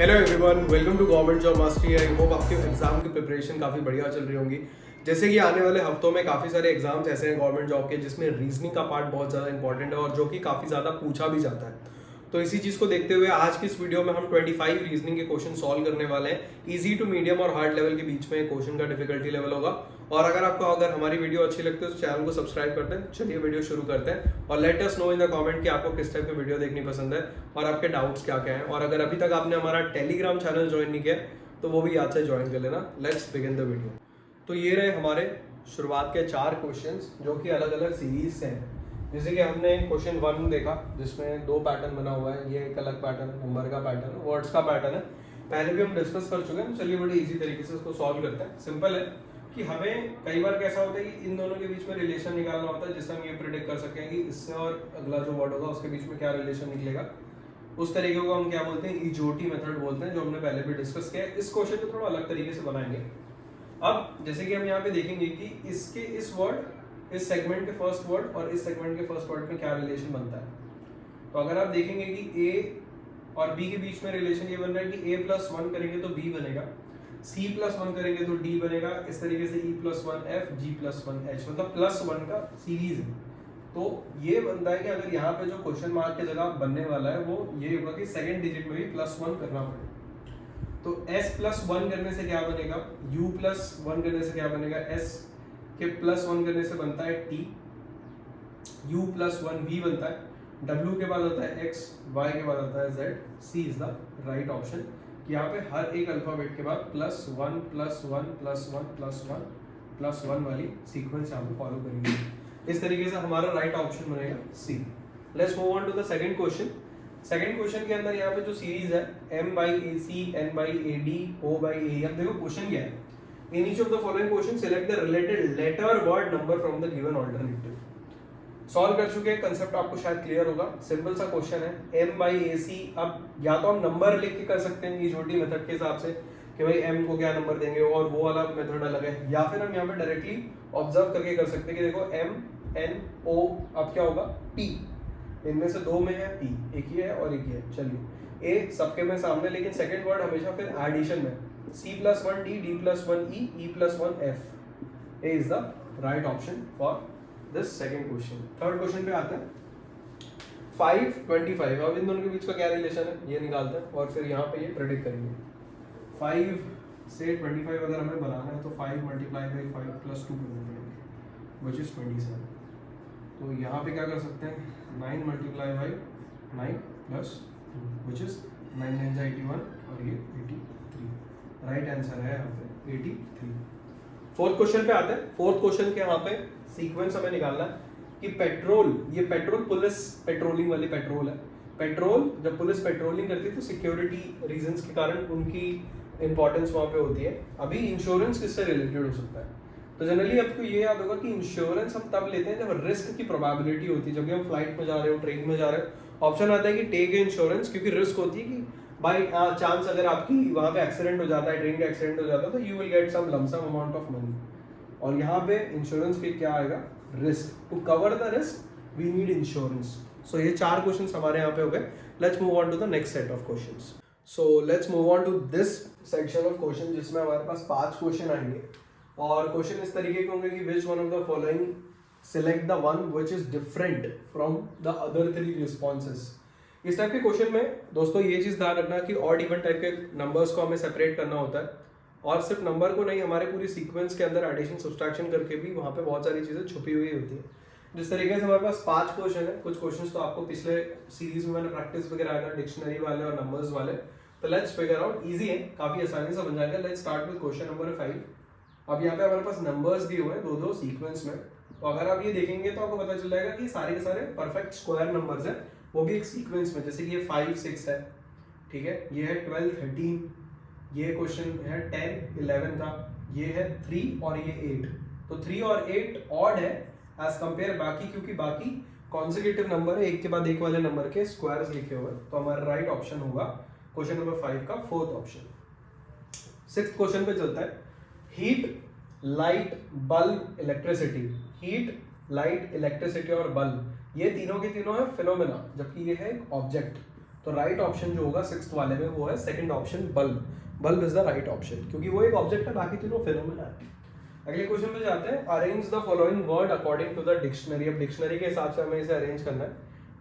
Hello everyone, welcome to government job mastery. I hope आपके exam की preparation काफ़ी बढ़िया चल रही होंगी। जैसे कि आने वाले हफ्तों में काफ़ी सारे एग्जाम्स ऐसे हैं गवर्नमेंट जॉब के जिसमें रीजनिंग का पार्ट बहुत ज़्यादा इंपॉर्टेंट है और जो कि काफ़ी ज़्यादा पूछा भी जाता है। तो इसी चीज़ को देखते हुए आज की इस वीडियो में हम 25 रीजनिंग के क्वेश्चन सॉल्व करने वाले हैं। इजी टू मीडियम और हार्ड लेवल के बीच में क्वेश्चन का डिफिकल्टी लेवल होगा। और अगर हमारी वीडियो अच्छी लगती है तो चैनल को सब्सक्राइब करते हैं। चलिए वीडियो शुरू करते हैं और let us know in the comment कि आपको किस टाइप की वीडियो देखनी पसंद है और आपके डाउट्स क्या क्या हैं। और अगर अभी तक आपने हमारा टेलीग्राम चैनल ज्वाइन नहीं किया तो वो भी याद से ज्वाइन कर लेना। Let's begin the video. तो ये रहे हमारे शुरुआत के 4 क्वेश्चंस जो कि अलग अलग सीरीज से हैं। जैसे कि हमने क्वेश्चन 1 देखा जिसमें 2 पैटर्न बना हुआ है। ये एक अलग पैटर्न, नंबर का पैटर्न, वर्ड्स का पैटर्न है। पहले भी हम डिस्कस कर चुके हैं, तो चलिए बड़ी इजी तरीके से इसको सॉल्व करते हैं। सिंपल है कि हमें कई बार कैसा होता है कि इन दोनों के बीच में रिलेशन निकालना होता है जिससे हम ये प्रेडिक्ट कर सकें कि इससे और अगला जो वर्ड होगा उसके बीच में क्या रिलेशन निकलेगा। उस तरीके को हम क्या बोलते हैं, इजोटी मेथड बोलते हैं, जो हमने पहले भी डिस्कस किया है। इस क्वेश्चन को थोड़ा अलग तरीके से बनाएंगे। अब जैसे कि हम यहाँ पे देखेंगे कि इसके इस वर्ड, इस सेगमेंट के फर्स्ट वर्ड और इस सेगमेंट के फर्स्ट वर्ड में क्या रिलेशन बनता है। तो अगर आप देखेंगे कि ए और बी के बीच में रिलेशन ये बन रहा है कि a+1 करेंगे तो b बनेगा, c+1 करेंगे तो d बनेगा। इस तरीके से e+1 f, g+1 h, मतलब +1 का सीरीज है। तो ये बनता है कि अगर यहाँ पे जो क्वेश्चन मार्क की जगह बनने वाला है वो ये होगा कि सेकंड डिजिट में भी +1 करना पड़ेगा। तो s+1 करने से क्या बनेगा, u+1 करने से क्या बनेगा, s के +1 करने से बनता है t, u+1 v बनता है, w के बाद आता है x, y के बाद आता है z, c is the right option. यहाँ पे हर एक अल्फाबेट के बाद +1 +1 +1 +1 +1 वाली सीक्वेंस यहाँ पे फॉलो करेंगे। इस तरीके से हमारा राइट ऑप्शन बनेगा C. Let's move on to the second question. Second question के अंदर यहाँ पे जो सीरीज है m/ac, n/ad, o/a। अब देखो क्वेश्चन क्या है, in each of the following question select the related letter word number from the given alternative। Solve कर चुके हैं, कंसेप्ट आपको शायद क्लियर होगा। सिंपल सा क्वेश्चन है m/ac। अब या तो हम नंबर लिख के कर सकते हैं इजोटी मेथड के हिसाब से कि भाई m को क्या नंबर देंगे और वो वाला मेथड अलग है, या फिर हम यहाँ पे डायरेक्टली ऑब्जर्व करके कर सकते हैं कि देखो m n o, अब क्या होगा p, इनमें से 2 में है p, एक ही है और एक ही है। चलिए a सबके में सामने, लेकिन सेकंड वर्ड हमेशा फिर एडिशन में c+1 d, d+1 e, e+1 f। a is the right option for this second question. Third question पे आते हैं 5, 25। अब इन दोनों के बीच का क्या रिलेशन है ये निकालते हैं और फिर यहाँ पे ये प्रेडिक्ट करेंगे। 5 से 25 अगर हमें बनाना है तो 5 × 5 + 2 करना पड़ेगा विच इज 27। तो यहाँ पे क्या कर सकते हैं, 9 × 9 + 2 विच इज 9 9 × 81 और ये 83। राइट आंसर है यहाँ पे 83। फोर्थ क्वेश्चन पे आते हैं। फोर्थ क्वेश्चन के यहाँ पे सीक्वेंस हमें निकालना है कि पेट्रोल, ये पेट्रोल पुलिस पेट्रोलिंग वाली पेट्रोल है। पेट्रोल जब पुलिस पेट्रोलिंग करती है तो सिक्योरिटी रीजंस के कारण उनकी इंपॉर्टेंस वहाँ पे होती है। अभी इंश्योरेंस किससे रिलेटेड हो सकता है, तो जनरली आपको ये याद होगा कि इंश्योरेंस हम तब लेते हैं जब रिस्क की प्रोबेबिलिटी होती है। जब भी हम फ्लाइट में जा रहे हो, ट्रेन में जा रहे हो, ऑप्शन आता है कि टेक इंश्योरेंस, क्योंकि रिस्क होती है कि बाई चांस अगर आपकी वहाँ पे एक्सीडेंट हो जाता है, ट्रेन का एक्सीडेंट हो जाता है, तो you will get some lump sum amount of money. और यहाँ पे इंश्योरेंस पे क्या आएगा, risk. To cover the risk we need insurance. So ये 4 क्वेश्चंस हमारे यहाँ पे हो गए। Let's move on to the next set of questions. So let's move on to this section of question जिसमें हमारे पास 5 क्वेश्चन आएंगे और क्वेश्चन इस तरीके के होंगे कि which one of the following select the one which is different from the other 3 responses. इस टाइप के क्वेश्चन में दोस्तों ये चीज ध्यान रखना कि ऑड इवन टाइप के नंबर्स को हमें सेपरेट करना होता है और सिर्फ नंबर को नहीं, हमारे पूरी सीक्वेंस के अंदर एडिशन सब्सट्रैक्शन करके भी वहाँ पे बहुत सारी चीज़ें छुपी हुई होती है। जिस तरीके से हमारे पास 5 क्वेश्चन है, कुछ क्वेश्चंस तो आपको पिछले सीरीज में मैंने प्रैक्टिस वगैरह आया था, डिक्शनरी वाले और नंबर्स वाले। तो लेट्स फिगर आउट, इजी है, काफ़ी आसानी से बन जाएगा। Let's start with question number 5। अब यहाँ पे हमारे पास नंबर्स दिए हुए हैं 2-2 सीक्वेंस में। तो अगर आप ये देखेंगे तो आपको पता चल जाएगा कि सारे के सारे परफेक्ट स्क्वायर नंबर्स हैं, वो भी एक सीक्वेंस में। जैसे कि ये 5, 6 है, ठीक है, ये है 12, 13, ये क्वेश्चन है 10, 11 का, ये है 3 और ये 8। तो 3 और 8 ऑड है एज कंपेयर बाकी, क्योंकि बाकी कॉन्सेक्यूटिव नंबर है, एक के बाद एक वाले नंबर के स्क्वायर्स लिखे हुए। तो हमारा राइट ऑप्शन होगा क्वेश्चन नंबर 5 का फोर्थ ऑप्शन। 6th क्वेश्चन पे चलता है। Heat, light, bulb, electricity. Heat, light, electricity और बल्ब, ये तीनों के तीनों है फिनोमेना, जबकि ये है एक ऑब्जेक्ट। तो राइट ऑप्शन जो होगा सिक्स्थ वाले में वो है second option, bulb. Bulb is the right option, क्योंकि वो एक ऑब्जेक्ट है, बाकी तीनों फिनोमेना है। अगले क्वेश्चन में जाते हैं। Arrange the following word according to the dictionary. अब डिक्शनरी के हिसाब से हमें इसे अरेंज करना है।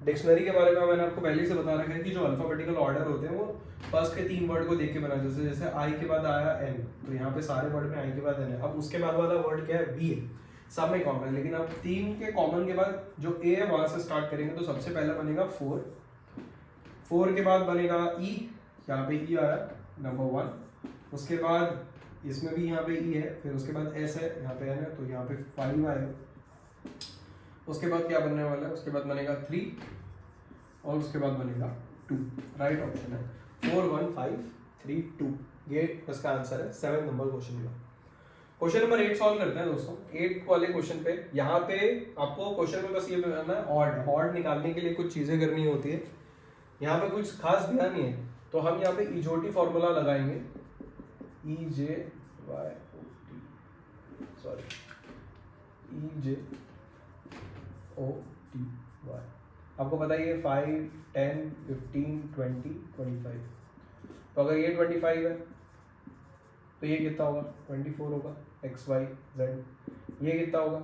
डिक्शनरी के बारे में मैंने आपको पहले से बता रखा है कि जो अल्फाबेटिकल ऑर्डर होते हैं वो फर्स्ट के 3 वर्ड को देख के बना, जैसे आई के बाद आया एन, तो यहाँ पे सारे वर्ड में आई के बाद एन है। अब उसके बाद वाला वर्ड क्या है, वी है, सब में कॉमन है। लेकिन अब 3 के कॉमन के बाद जो ए है वहां से स्टार्ट करेंगे, तो सबसे पहला बनेगा 4, 4 के बाद बनेगा ई, यहाँ पे ई आया नंबर 1, उसके बाद इसमें भी यहाँ पे ई है, फिर उसके बाद एस है, यहाँ पे एन है, तो यहाँ पे 5 आएगा। उसके बाद क्या बनने वाला है, उसके बाद बनेगा 3 और उसके बाद बनेगा 2। राइट ऑप्शन है 4 1 5 3 2, ये इसका आंसर है 7 नंबर क्वेश्चन का। क्वेश्चन नंबर 8 सॉल्व करते हैं दोस्तों। 8 वाले क्वेश्चन पे यहाँ पे आपको क्वेश्चन में बस ये बताना है ऑड। ऑड निकालने के लिए कुछ चीजें करनी होती है, यहाँ पे कुछ खास ध्यान नहीं है, तो हम यहाँ पे इजोटी फॉर्मूला लगाएंगे, EJOTY। आपको पता है ये 5 10 15 20 25, तो अगर ये 25 है तो ये कितना होगा, 24 होगा, एक्स वाई जेड। ये कितना होगा,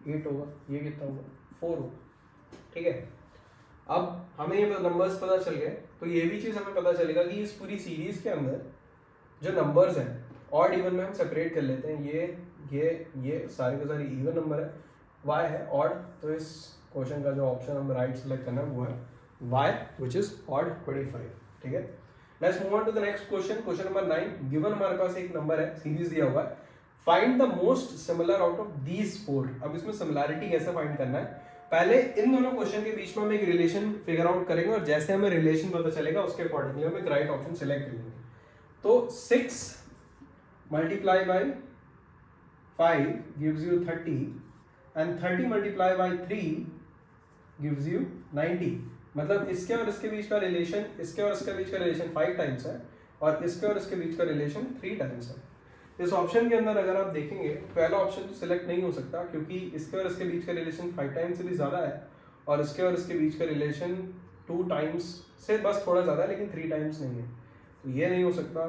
8 होगा, ये कितना होगा, 4 होगा। ठीक है, अब हमें ये नंबर्स पता चल गए, तो ये भी चीज़ हमें पता चलेगा कि इस पूरी सीरीज के अंदर जो नंबर्स हैं ऑड इवन में हम सेपरेट कर लेते हैं। ये सारे के सारे इवन नंबर है, y है ऑड, तो इस क्वेश्चन का जो ऑप्शन हम राइट सेलेक्ट करना है वो है y विच इज ऑड 25। ठीक है, let's move on to the next question. Question number 9 given हमारे पास एक नंबर है, सीरीज दिया हुआ है, find the most similar out of these 4। अब इसमें सिमिलैरिटी कैसे फाइंड करना है, पहले इन दोनों क्वेश्चन के बीच में हम एक रिलेशन फिगर आउट करेंगे, और जैसे हमें रिलेशन पता चलेगा उसके अकॉर्डिंगली हम एक राइट ऑप्शन सिलेक्ट करेंगे। तो 6 multiply by 5 gives you 30 and 30 multiply by 3 gives you 90। मतलब इसके और इसके बीच का रिलेशन, इसके और इसके बीच का रिलेशन 5 टाइम्स है, और इसके और इसके बीच का रिलेशन 3 टाइम्स है। इस ऑप्शन के अंदर अगर आप देखेंगे पहला ऑप्शन तो सिलेक्ट नहीं हो सकता, क्योंकि इसके और इसके बीच का रिलेशन 5 टाइम्स से भी ज़्यादा है, और इसके और इसके बीच का रिलेशन 2 टाइम्स से बस थोड़ा ज़्यादा है, लेकिन 3 टाइम्स नहीं है, तो ये नहीं हो सकता।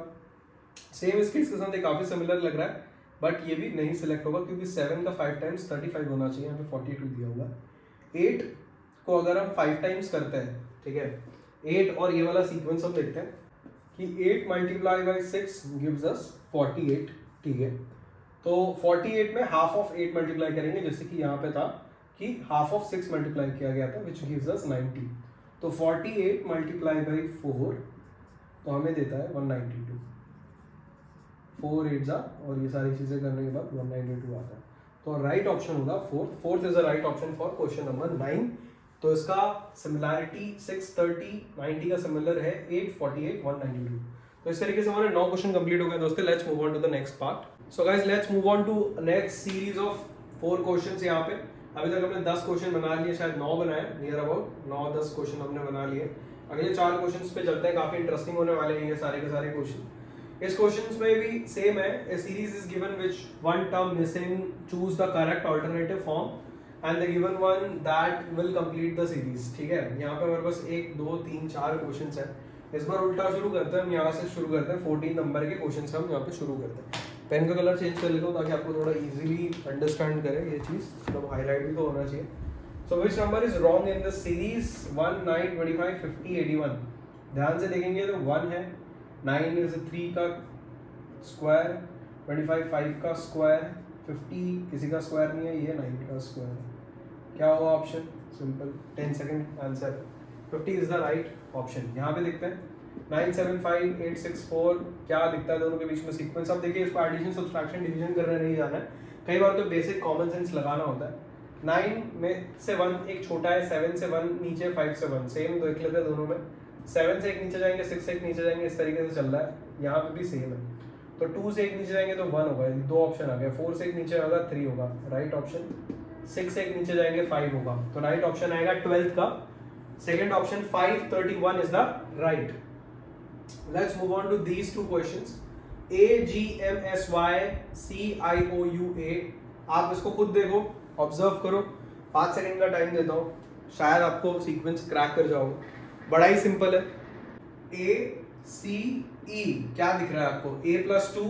सेम इसके साथ काफ़ी सिमिलर लग रहा है, बट ये भी नहीं सिलेक्ट होगा, क्योंकि 7 का 5 टाइम्स 35 होना चाहिए, यहाँ पे 42 दिया हुआ है। 8 को अगर हम 5 टाइम्स करते हैं, ठीक है, 8 और ये वाला सीक्वेंस हम देखते हैं कि 8 मल्टीप्लाई बाई 6 गिव्स अस 48। ठीक है, तो 48 में हाफ ऑफ 8 मल्टीप्लाई करेंगे, जैसे कि यहाँ पे था कि हाफ ऑफ 6 मल्टीप्लाई किया गया था, विच गिव्स अस 90। तो 48 मल्टीप्लाई बाई 4 तो हमें देता है 192। 4 8 जा, और ये सारी चीजें करने के बाद 192 आता है। तो राइट ऑप्शन होगा fourth is the right option for question number 9। तो इसका सिमिलैरिटी 6 30 90 का सिमिलर है 8 48 192। तो इस तरीके से हमारे 9 क्वेश्चन कंप्लीट हो गए दोस्तों। Let's move on to the next part. So guys let's move on to next series of 4 questions. यहाँ पे अभी तक हमने 10 क्वेश्चन बना लिए, शायद 9 बनाए, नियर अबाउट 9-10 क्वेश्चन हमने बना लिए। अगले 4 क्वेश्चन पे चलते हैं, काफी इंटरेस्टिंग होने वाले हैं ये सारे के सारे क्वेश्चन। इस क्वेश्चंस में भी सेम है, a series is given which one term missing, choose the correct alternative form and the given one that will complete the series। ठीक है, यहाँ पे हमारे पास 1 2 3 4 क्वेश्चंस हैं। इस बार उल्टा शुरू करते हैं हम, यहाँ से शुरू करते हैं 14 नंबर के क्वेश्चंस हम यहाँ पे शुरू करते हैं। पेन का कलर चेंज कर लेता हूँ ताकि आपको थोड़ा इजीली अंडरस्टैंड करे ये चीज़, मतलब हाईलाइट भी तो होना चाहिए। So which number is wrong in the series 1 9 25 50 81। ध्यान से देखेंगे तो 1 है, 9 इज 3 का स्क्वायर, 25 5 का स्क्वायर, 50 किसी का स्क्वायर नहीं है, ये 9 का स्क्वायर है। क्या होगा option, simple 10 second answer, 50 is the right option. यहाँ पे देखते हैं 9 7 5 8 6 4 क्या दिखता है दोनों के बीच में सीक्वेंस। अब देखिए इसको एडिशन सब्सट्रैक्शन डिवीजन करने नहीं जाना है, कई बार तो बेसिक कॉमन सेंस लगाना होता है। 9 में से 1 एक छोटा है, 7 से 1 नीचे, 5 से 1 सेम देख लेते हैं दोनों में। 7 से एक नीचे जाएंगे, 6 से एक नीचे जाएंगे, इस तरीके से चल रहा है, यहाँ पे भी सेम है। तो 2 से एक नीचे जाएंगे तो 1 होगा, 2 ऑप्शन आ गया। 4 से एक नीचे होगा 3 होगा, राइट ऑप्शन। 6 से एक नीचे जाएंगे 5 होगा, तो राइट ऑप्शन आएगा 12th का second option 531 is the right. Let's move on to these 2 questions. AGMSYCIOUA, आप इसको खुद देखो, ऑब्जर्व करो, 5 सेकंड का टाइम देता हूँ, शायद आपको सीक्वेंस क्रैक कर जाओ। बड़ा ही सिंपल है, ए सी ई क्या दिख रहा है आपको, a plus two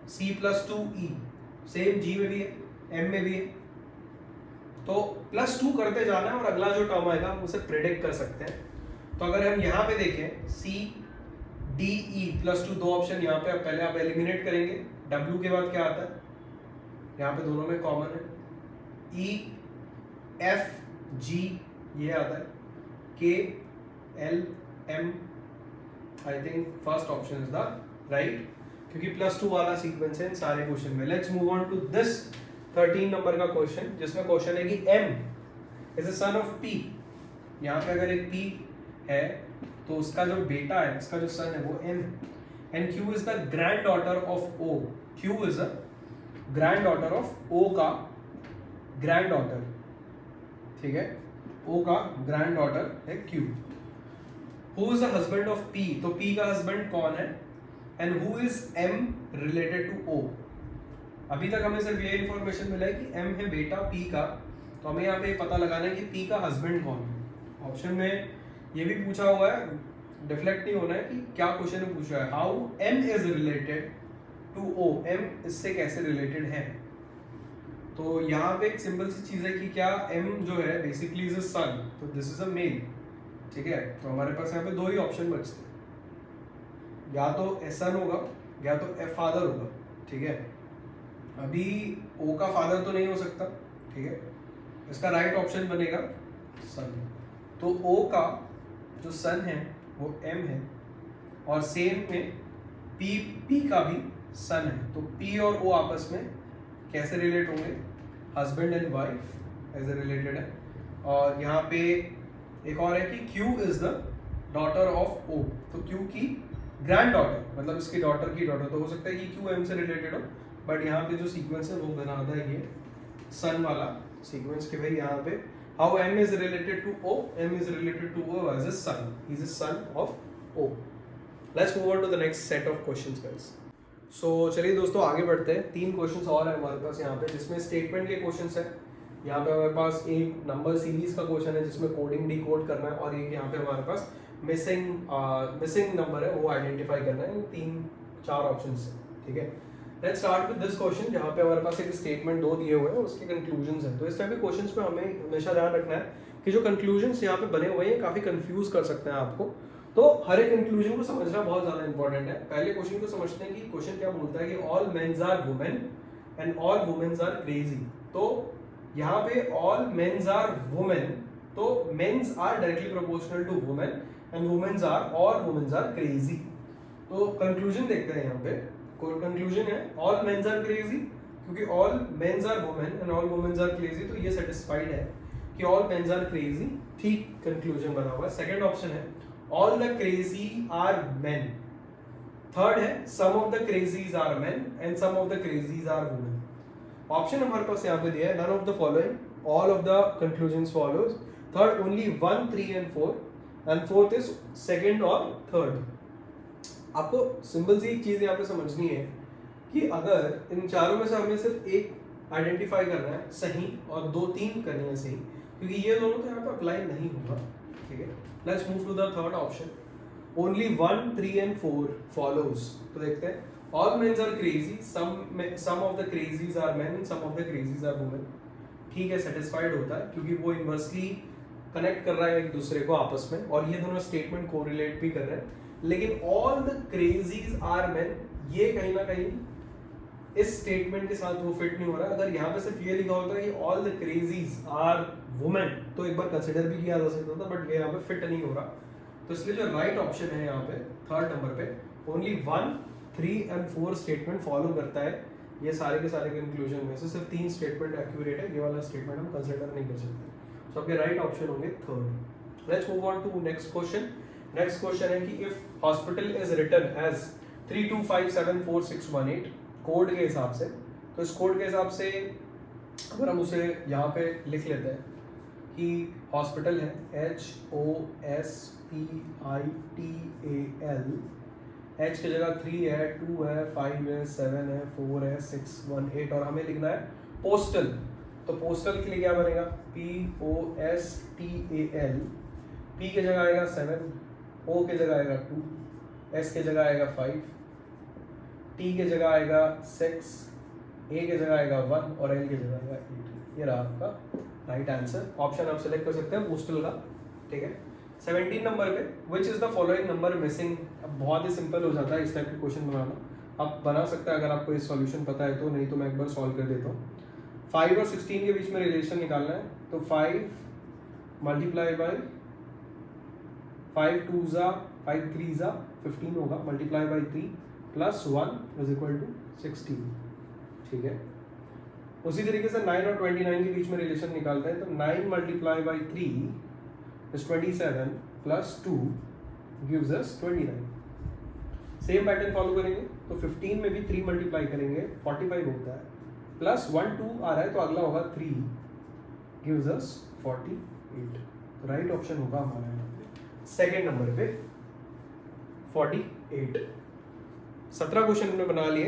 C plus two E, same G में भी है एम में भी है, तो प्लस टू करते जाना है और अगला जो टर्म आएगा हम उसे प्रेडिक्ट कर सकते हैं। तो अगर हम यहाँ पे देखें C D E plus two, दो ऑप्शन यहाँ पे पहले आप एलिमिनेट करेंगे, डब्ल्यू के बाद क्या आता है, यहाँ पे दोनों में कॉमन है, ई एफ जी ये आता है, K L M, I think first option is the right, क्योंकि प्लस टू वाला सीक्वेंस है इन सारे क्वेश्चन में। Let's move on to this 13 number का क्वेश्चन, जिसमें क्वेश्चन है कि m is a son of p। यहाँ पे अगर एक p है तो उसका जो बेटा है, उसका जो सन है वो m, and q is the granddaughter of o। q is a granddaughter of o का ग्रैंड डॉटर, ठीक है, o का ग्रैंड डॉटर है q। Who is the husband of p, तो p का हस्बैंड कौन है, and who is m related to o। अभी तक हमें सिर्फ ये इन्फॉर्मेशन मिला है कि m है बेटा p का, तो हमें यहाँ पे पता लगाना है कि p का हस्बैंड कौन है। ऑप्शन में ये भी पूछा हुआ है, डिफ्लेक्ट नहीं होना है कि क्या क्वेश्चन में पूछा है, how m is related to o, m इससे कैसे रिलेटेड है। तो यहाँ पे एक सिंपल सी चीज है कि क्या m जो है बेसिकली इज अ सन, तो दिस इज अ मेल, ठीक है। तो हमारे पास यहाँ पे दो ही ऑप्शन बचते हैं, या तो सन होगा या तो f फादर होगा, ठीक है। अभी o का फादर तो नहीं हो सकता, ठीक है, इसका राइट ऑप्शन बनेगा सन। तो o का जो सन है वो m है, और सेम में p का भी सन है, तो p और o आपस में कैसे रिलेट होंगे, हस्बैंड एंड वाइफ ऐसे रिलेटेड है। और यहाँ पे एक और है कि q is the daughter of o, तो q की ग्रैंड डॉटर, मतलब इसकी डॉटर की डॉटर, तो हो सकता है कि q m से रिलेटेड हो, बट यहाँ पे जो सीक्वेंस है वो बनाता है ये सन वाला सीक्वेंस के भाई यहाँ पे how m is related to o, m is related to o as a son, he is a son of o। Let's move on to the next set of questions guys. So चलिए दोस्तों आगे बढ़ते हैं, तीन questions और है हमारे पास यहाँ पे, जिसमें स्टेटमेंट के क्वेश्चंस है। यहाँ पे हमारे पास एक नंबर सीरीज का क्वेश्चन है जिसमें कोडिंग डिकोड करना है, और एक यहाँ पे हमारे पास मिसिंग नंबर है वो आइडेंटिफाई करना है। तीन चार ऑप्शंस है, ठीक है। Let's start with this question, जहाँ पे हमारे पास एक स्टेटमेंट दो दिए हुए हैं, उसके कंक्लूजन्स हैं। तो इस टाइप के क्वेश्चंस पे हमें हमेशा ध्यान रखना है कि जो कंक्लूजन्स यहाँ पे बने हुए हैं काफी कंफ्यूज कर सकते हैं आपको, तो हर एक कंक्लूजन को समझना बहुत ज्यादा इंपॉर्टेंट है। पहले क्वेश्चन को समझते हैं कि क्वेश्चन क्या बोलता है कि all mens are women and all womens are crazy. तो यहाँ पे ऑल मेन्स आर वुमेन, तो mens are directly proportional to women and womens are all womens are crazy. तो कंक्लूजन देखते हैं, यहाँ पे कंक्लूजन है ऑल मेन्स आर क्रेजी, क्योंकि all mens are women and all womens are crazy, तो ये सेटिस्फाइड है कि ऑल मेन्स आर क्रेजी, ठीक कंक्लूजन बना हुआ है। सेकंड ऑप्शन है all the crazy are men. Third है some of the crazies are men and some of the crazies are women. Option हमारे पास यहाँ पे दिया है none of the following, all of the conclusions follows, third only 1 3 and 4, and fourth is second और third. आपको simple see एक चीज यहाँ पे समझनी है कि अगर इन चारों में से हमें सिर्फ एक आइडेंटिफाई करना है सही और 2 3 करनी है सही, क्योंकि ये दोनों तो यहाँ पे अप्लाई नहीं होगा, ठीक है। Let's move to the third option, only 1 3 and 4 follows. तो देखते हैं all mens are crazy, some of the crazies are men and some of the crazies are women. ठीक है, सेटिस्फाइड होता है क्योंकि वो इनवर्सली कनेक्ट कर रहा है एक दूसरे को आपस में, और ये दोनों स्टेटमेंट कोरिलेट भी कर रहे हैं। लेकिन all the crazies are men, ये कहीं ना कहीं इस स्टेटमेंट के साथ वो फिट नहीं हो रहा। अगर यहाँ पे सिर्फ ये लिखा होता है कि all the crazies are women, तो एक बार कंसिडर भी किया जा सकता था, बट ये यहाँ पे फिट नहीं हो रहा। तो इसलिए जो राइट ऑप्शन है यहाँ पे थर्ड नंबर पे, ओनली 1 3 एंड 4 स्टेटमेंट फॉलो करता है ये सारे के सारे कंक्लूजन में से। सिर्फ 3 स्टेटमेंट एक्यूरेट है, ये वाला स्टेटमेंट हम कंसिडर नहीं कर सकते। सो आपके राइट ऑप्शन होंगे third. Let's move on to next question. Next question है कि if hospital is written as 32574618 code के हिसाब से, तो इस कोड के हिसाब से अगर हम उसे यहाँ पे लिख लेते हैं कि हॉस्पिटल है HOSPITAL, H की जगह 3 है, 2 है, 5 है, 7 है, 4 है, 6 1 8, और हमें लिखना है पोस्टल। तो पोस्टल के लिए क्या बनेगा, POSTAL P के जगह आएगा 7, O के जगह आएगा 2, S के जगह आएगा 5, T के जगह आएगा 6, A के जगह आएगा 1 और L के जगह आएगा 8। ये रहा आपका राइट आंसर। ऑप्शन आप सेलेक्ट कर सकते हैं पोस्टल का, ठीक है। 17 नंबर पे which is the following number missing. अब बहुत ही सिंपल हो जाता है इस टाइप के क्वेश्चन बनाना। आप बना सकते हैं अगर आपको इस सॉल्यूशन पता है तो, नहीं तो मैं एक बार सॉल्व कर देता हूँ। 5 और 16 के बीच में रिलेशन निकालना है, तो 5 मल्टीप्लाई बाई 5 2 ज़ा 5 3 ज़ा 15 होगा, multiply by 3 plus 1 is equal to 16, ठीक है। उसी तरीके से 9 और 29 के बीच में रिलेशन निकालते हैं, तो 9 multiply by 3 is 27 plus 2 gives us 29। Same pattern follow करेंगे, तो 15 में भी 3 मल्टीप्लाई करेंगे 45 होता है, प्लस 1 2 आ रहा है तो अगला होगा 3 gives us 48। तो राइट ऑप्शन होगा हमारा यहाँ पे सेकेंड नंबर पे 48। 17 क्वेश्चन हमने बना लिए।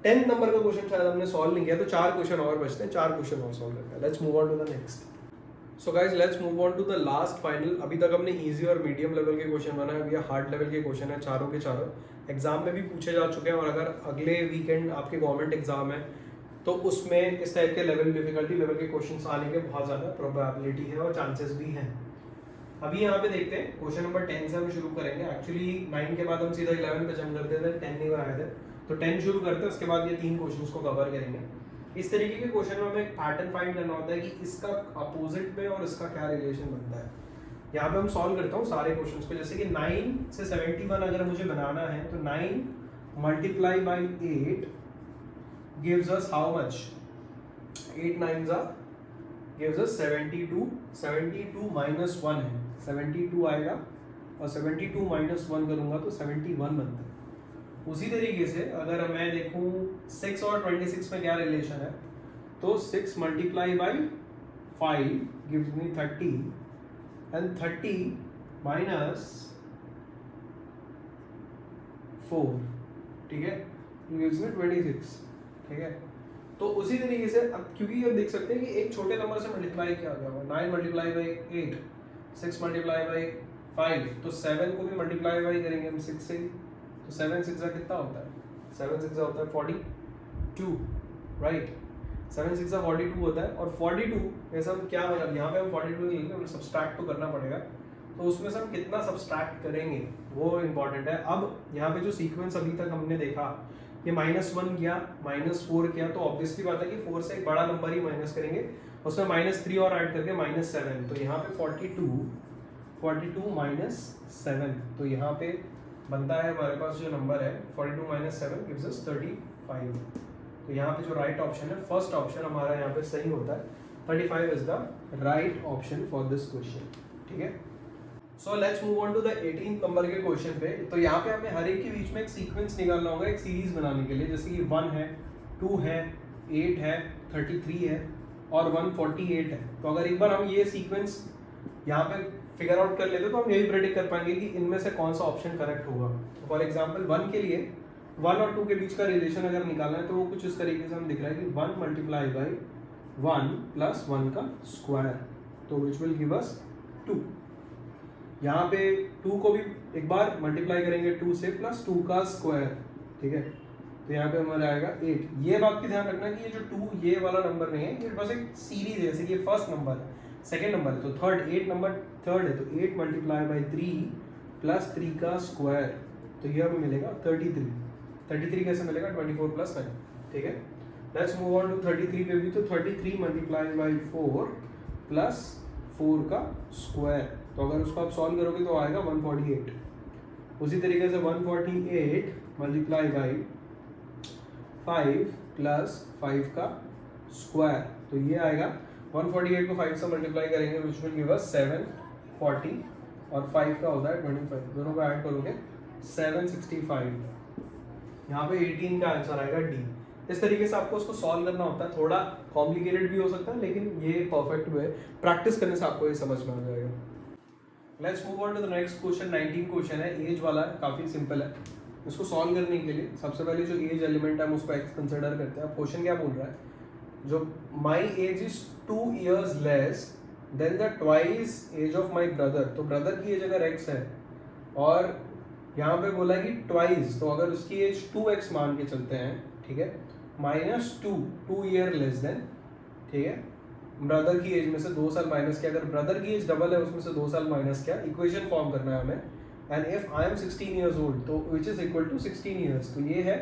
10 नंबर का क्वेश्चन शायद हमने सॉल्व नहीं किया, तो 4 क्वेश्चन और बचते हैं, 4 क्वेश्चन और सॉल्व करते हैं। Let's move on to the next. So guys let's move on to the last final. अभी तक हमने इजी और मीडियम लेवल के क्वेश्चन बनाए, अभी हार्ड लेवल के क्वेश्चन है, चारों के चारों एग्जाम में भी पूछे जा चुके हैं, और अगर अगले वीकेंड आपके गवर्नमेंट एग्जाम है तो उसमें इस टाइप के लेवल डिफिकल्टी लेवल के क्वेश्चन आने के बहुत ज़्यादा प्रोबेबिलिटी है और चांसेस भी हैं। अभी यहाँ पे देखते हैं क्वेश्चन नंबर 10 से हम शुरू करेंगे। एक्चुअली 9 के बाद हम सीधा 11 पे जंप करते थे, 10 नहीं बनाए थे, तो 10 शुरू करते हैं, उसके बाद ये 3 क्वेश्चन को कवर करेंगे। इस तरीके के क्वेश्चन में हमें पैटर्न फाइंड करना होता है कि इसका अपोजिट में और इसका क्या रिलेशन बनता है। यहाँ पे हम सॉल्व करता हूँ सारे क्वेश्चंस को। जैसे कि 9 से 71 अगर मुझे बनाना है, तो 9 multiply by 8 gives us how much, 8 9 gives us 72। 72 minus 1 है, 72 आएगा, और 72 माइनस 1 करूँगा तो 71 बनता है। उसी तरीके से अगर मैं देखूं 6 और 26 में क्या रिलेशन है, तो 6 multiply by 5 gives me 30 and 30 minus 4, ठीक है, गिव्स मी 26, ठीक है। तो उसी तरीके से अब क्योंकि हम देख सकते हैं कि एक छोटे नंबर से मल्टीप्लाई किया गया हुआ, 9 मल्टीप्लाई बाई 8, 6 मल्टीप्लाई बाई 5, तो 7 को भी मल्टीप्लाई बाई करेंगे हम 6 से, तो 7 6 कितना होता है, 7 6 होता है 42, राइट। 7 6 42 होता है, और 42 ऐसा हम क्या मतलब यहाँ पे हम 42 नहीं लेंगे, हमें सब्सट्रैक्ट तो करना पड़ेगा, तो उसमें से हम कितना सब्सट्रैक्ट करेंगे वो इम्पॉर्टेंट है। अब यहाँ पे जो सीक्वेंस अभी तक हमने देखा, ये -1 किया, -4 किया, तो ऑब्वियसली बात है कि 4 से एक बड़ा नंबर ही माइनस करेंगे, उसमें -3 और ऐड करके -7, तो यहाँ पे 42 माइनस 7, तो यहाँ पे बनता है हमारे पास जो नंबर है 42 माइनस 7 गिव्स अस 35। तो यहाँ पे जो राइट ऑप्शन है, फर्स्ट ऑप्शन हमारा यहाँ पे सही होता है, 35 is the right option for this question, ठीक है। So let's move on to the 18th number के क्वेश्चन पे। तो यहाँ पे हमें हर एक के बीच में एक सीक्वेंस निकालना होगा एक सीरीज बनाने के लिए, जैसे कि 1 है, 2 है, 8 है, 33 है और 148 है। तो अगर एक बार हम ये सीक्वेंस यहाँ पे फिगर आउट कर लेते तो हम यही प्रेडिक्ट कर पाएंगे कि इनमें से कौन सा ऑप्शन करेक्ट होगा। फॉर एग्जांपल 1 के लिए 1 और 2 के बीच का रिलेशन अगर निकालना है, तो वो कुछ इस तरीके से हम दिख रहा है कि 1 मल्टीप्लाई बाई 1 प्लस 1 का स्क्वायर, तो विच विल गिव अस 2। यहाँ पे 2 को भी एक बार मल्टीप्लाई करेंगे 2 से प्लस 2 का स्क्वायर, ठीक है, तो यहाँ पे हमारा आएगा 8। ये बात की ध्यान रखना कि ये जो 2 ये वाला नंबर नहीं है, ये बस एक सीरीज है, जैसे कि फर्स्ट नंबर है, सेकेंड नंबर है, तो थर्ड 8 नंबर थर्ड है, तो 8 मल्टीप्लाई बाई 3 प्लस 3 का स्क्वायर, तो ये हमें मिलेगा 33। 33 कैसे मिलेगा, 24 प्लस 9, ठीक है। लेट्स मूव ऑन टू 33 पे भी, तो 33 मल्टीप्लाई बाई 4 प्लस 4 का स्क्वायर, तो अगर उसको आप सॉल्व करोगे तो आएगा 148। उसी तरीके से 148 मल्टीप्लाई बाई 5 प्लस 5 का स्क्वायर, तो ये आएगा 148 को 5 से मल्टीप्लाई करेंगे विच विल गिव अस 740, और 5 का होता है 25, दोनों को ऐड करोगे 765। यहाँ पे 18 का आंसर आएगा डी। इस तरीके से आपको उसको सॉल्व करना होता है, थोड़ा कॉम्प्लिकेटेड भी हो सकता है, लेकिन ये परफेक्ट वे प्रैक्टिस करने से आपको ये समझ में आ जाएगा। Let's move on to the next question. 19 question है, एज वाला है, काफ़ी सिंपल है। इसको सॉल्व करने के लिए सबसे पहले जो एज एलिमेंट है हम उसको एक्स कंसिडर करते हैं। अब क्वेश्चन क्या बोल रहा है, जो my age is 2 years less than the twice age of my brother, तो ब्रदर की एज अगर x है और यहाँ पे बोला कि ट्वाइस, तो अगर उसकी एज 2x मान के चलते हैं, ठीक है, -2 ईयर लेस देन, ठीक है, ब्रदर की एज में से 2 साल माइनस किया, अगर ब्रदर की एज डबल है उसमें से 2 साल माइनस किया, इक्वेशन फॉर्म करना है हमें, and if I am 16 years old तो which is equal to 16 years, तो ये है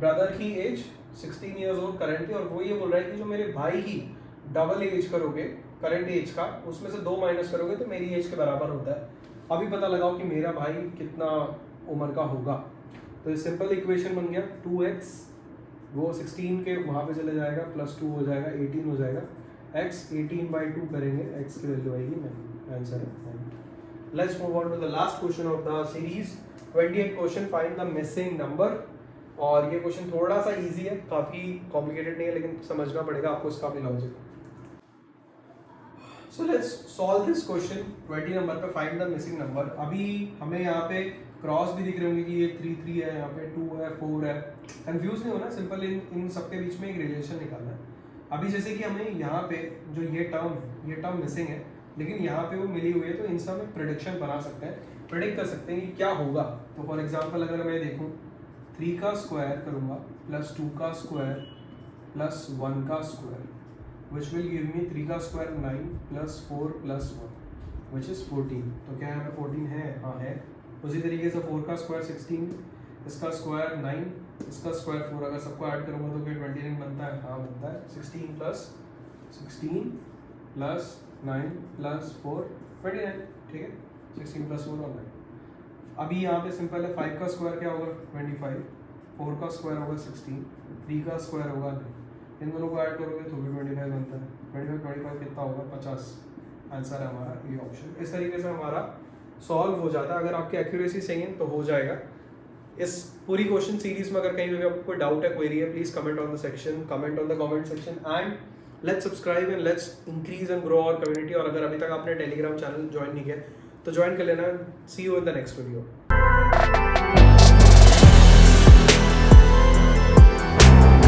ब्रदर की एज 16 ईयर्स ओल्ड करेंटली, और वो ये बोल रहा है कि जो मेरे भाई की डबल एज करोगे करंट एज का, उसमें से 2 माइनस करोगे तो मेरी एज के बराबर होता है। अभी पता लगाओ कि मेरा भाई कितना उम्र का होगा, तो ये सिंपल इक्वेशन बन गया 2x, वो 16 के वहाँ पे चले जाएगा, +2 हो जाएगा, 18 हो जाएगा, x 18/2 करेंगे, x की वैल्यू आएगी 9, आंसर है 9। Let's move on to the last question of the series 28 question, find the missing number. और ये क्वेश्चन थोड़ा सा इजी है, काफ़ी कॉम्प्लिकेटेड नहीं है, लेकिन समझना पड़ेगा आपको इसका भी logic. So let's solve this question 20 number पे, फाइंड द मिसिंग नंबर। अभी हमें यहाँ पे क्रॉस भी दिख रहे होंगे कि ये 3 है, यहाँ पे 2 है, 4 है, कंफ्यूज नहीं होना, सिंपल इन सबके बीच में एक रिलेशन निकालना है। अभी जैसे कि हमें यहाँ पे जो ये टर्म मिसिंग है, लेकिन यहाँ पे वो मिली हुई है, तो इनसे हम प्रेडिक्शन बना सकते हैं, प्रेडिक्ट कर सकते हैं कि क्या होगा। तो फॉर एग्जाम्पल अगर मैं देखूँ 3 का स्क्वायर करूँगा +2 का स्क्वायर +1 का square, which will give me 3 का स्क्वायर 9 +4 +1 which is 14। तो क्या यहाँ पे 14 है? हाँ है। उसी तरीके से 4 का स्क्वायर 16, इसका स्क्वायर 9, इसका स्क्वायर 4, अगर सबको ऐड करूँगा तो क्या 29 बनता है? हाँ बनता है। 16 + 9 + 4 29, ठीक है, 16 + 4 और 9। अभी यहाँ पे सिंपल है, 5 का स्क्वायर क्या होगा 25, 4 का स्क्वायर होगा 16, 3 का स्क्वायर होगा 9, इन दोनों को ऐड करोगे तो भी 25 बनता है। 25 कितना होगा 50, आंसर है हमारा ये ऑप्शन। इस तरीके से हमारा सॉल्व हो जाता है। अगर आपकी एक्यूरेसी सही है तो हो जाएगा। इस पूरी क्वेश्चन सीरीज में अगर कहीं भी आपको कोई डाउट है, क्वेरी है, please comment on the comment section and let's subscribe and let's increase and grow our community. और अगर अभी तक आपने टेलीग्राम चैनल ज्वाइन नहीं किया तो ज्वाइन कर लेना। See you in the next video.